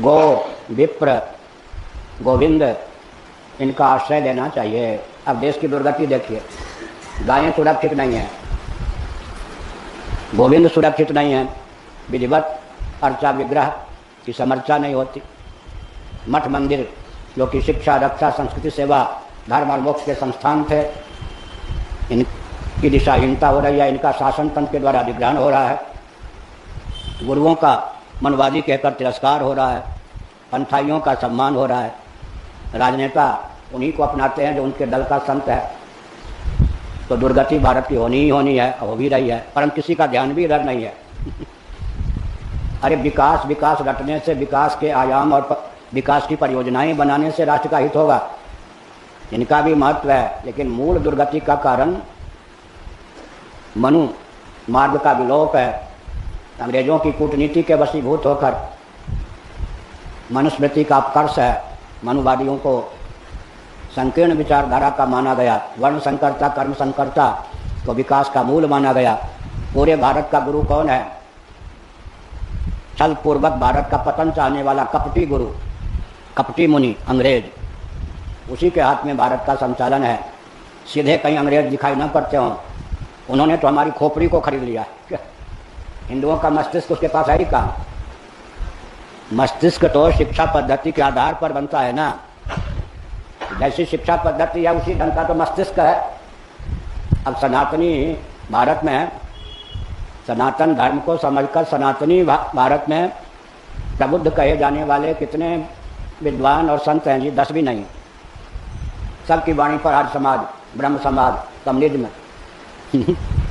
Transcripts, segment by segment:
गो, विप्र, गोविंद, इनका आश्रय लेना चाहिए। अब देश की दुर्गति देखिए, गायें सुरक्षित नहीं हैं, गोविंद सुरक्षित नहीं है, विधिवत अर्चा विग्रह की समर्चा नहीं होती, मठ मंदिर जो कि शिक्षा, रक्षा, संस्कृति, सेवा, धर्म और मोक्ष के संस्थान थे, इनकी दिशाहीनता हो रही है, इनका शासन तंत्र के द्वारा अधिग्रहण हो रहा है, गुरुओं का मनवादी कहकर तिरस्कार हो रहा है, पंथाइयों का सम्मान हो रहा है, राजनेता उन्हीं को अपनाते हैं जो उनके दल का संत है। तो दुर्गति भारत की होनी ही होनी है, हो भी रही है, परंतु किसी का ध्यान भी इधर नहीं है। अरे विकास विकास रटने से, विकास के आयाम और विकास की परियोजनाएं बनाने से राष्ट्र का हित होगा, इनका भी महत्व है, लेकिन मूल दुर्गति का कारण मनु मार्ग का विलोप है। अंग्रेजों की कूटनीति के वशीभूत होकर मनुस्मृति का अपकर्ष है, मनुवादियों को संकीर्ण विचारधारा का माना गया, वर्ण संकरता, कर्म संकरता को विकास का मूल माना गया। पूरे भारत का गुरु कौन है? छल पूर्वक भारत का पतन चाहने वाला कपटी गुरु, कपटी मुनि अंग्रेज, उसी के हाथ में भारत का संचालन है। सीधे कहीं अंग्रेज दिखाई न पड़ते हों, उन्होंने तो हमारी खोपड़ी को खरीद लिया। हिंदुओं का मस्तिष्क उसके पास है ही कहाँ? मस्तिष्क तो शिक्षा पद्धति के आधार पर बनता है ना, जैसी शिक्षा पद्धति है उसी ढंग का तो मस्तिष्क है। अब सनातनी भारत में, सनातन धर्म को समझकर सनातनी भारत में प्रबुद्ध कहे जाने वाले कितने विद्वान और संत हैं जी? 10 भी नहीं। सबकी वाणी पर आर्य समाज, ब्रह्म समाज, कम्युनिज्म,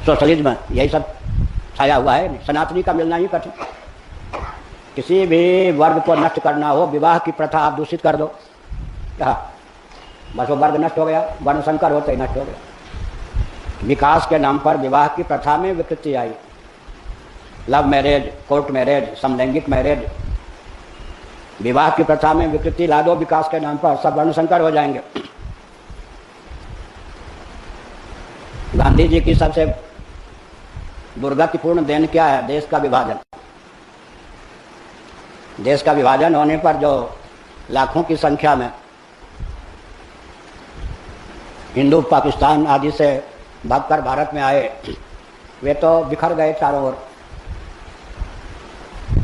सोशलिज्म, यही सब छाया हुआ है। सनातनी का मिलना ही कठिन। किसी भी वर्ग को नष्ट करना हो, विवाह की प्रथा आप दूषित कर दो, क्या बस वो वर्ग नष्ट हो गया, वर्ण संकर होते ही नष्ट हो गया। विकास के नाम पर विवाह की प्रथा में विकृति आई, लव मैरिज, कोर्ट मैरिज, समलैंगिक मैरिज, विवाह की प्रथा में विकृति ला दो विकास के नाम पर, सब वर्ण संकर हो जाएंगे। गांधी जी की सबसे दुर्गतिपूर्ण देन क्या है? देश का विभाजन। देश का विभाजन होने पर जो लाखों की संख्या में हिंदू पाकिस्तान आदि से भागकर भारत में आए, वे तो बिखर गए चारों ओर।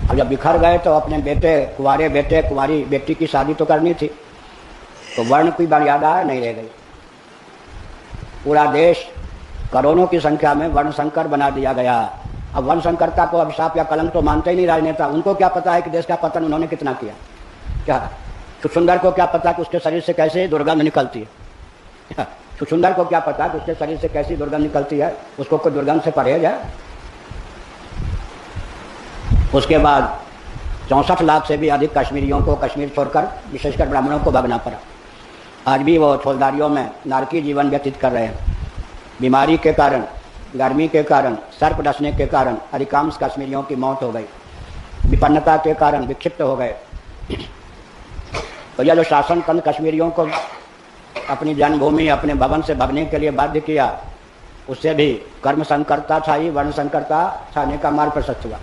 अब जब बिखर गए तो अपने बेटे, कुंवारी बेटी की शादी तो करनी थी, तो वर्ण की मर्यादा नहीं रह गई। पूरा देश करोड़ों की संख्या में वर्ण संकर बना दिया गया। अब वर्ण संकरता को अभिशाप या कलंक तो मानते ही नहीं राजनेता। उनको क्या पता है कि देश का पतन उन्होंने कितना किया? क्या सुंदर को क्या पता कि उसके शरीर से कैसे दुर्गंध निकलती है? सुंदर को क्या पता कि उसके शरीर से कैसी दुर्गंध निकलती है? उसको कोई दुर्गंध से परहेज है? उसके बाद 64 लाख से भी अधिक कश्मीरियों को कश्मीर छोड़कर, विशेषकर ब्राह्मणों को भागना पड़ा। आज भी वो फौजदारियों में नारकी जीवन व्यतीत कर रहे हैं। बीमारी के कारण, गर्मी के कारण, सर्प डसने के कारण अधिकांश कश्मीरियों की मौत हो गई। विपन्नता के कारण विक्षिप्त हो गए। तो यह जो शासन तंत्र कश्मीरियों को अपनी जन्मभूमि, अपने भवन से भगने के लिए बाध्य किया, उससे भी कर्म संकरता छाई, वर्ण संकरता छाने का मार्ग प्रशस्त हुआ।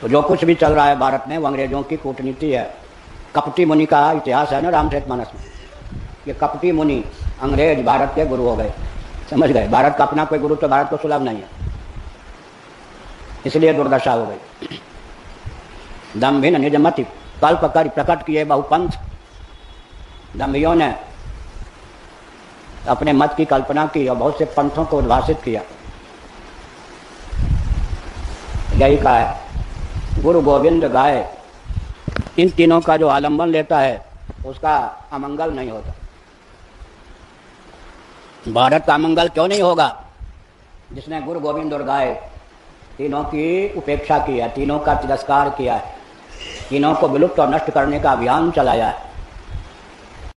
तो जो कुछ भी चल रहा है भारत में, वो अंग्रेजों की कूटनीति है। कपटी मुनि का इतिहास है ना रामचरितमानस में। ये कपटी मुनि अंग्रेज भारत के गुरु हो गए, समझ गए? भारत का अपना कोई गुरु तो भारत को सुलभ नहीं है, इसलिए दुर्दशा हो गई। दम्भिन निजमति कल्प कर प्रकट किए बहुपंथ। दम्भियों ने अपने मत की कल्पना की और बहुत से पंथों को उद्भाषित किया। यही कहा है, गुरु गोविंद गाय। इन तीनों का जो आलंबन लेता है उसका अमंगल नहीं होता। भारत का अमंगल क्यों नहीं होगा? जिसने गुरु गोविंद और गाय तीनों की उपेक्षा की है, तीनों का तिरस्कार किया है, तीनों को विलुप्त और नष्ट करने का अभियान चलाया है।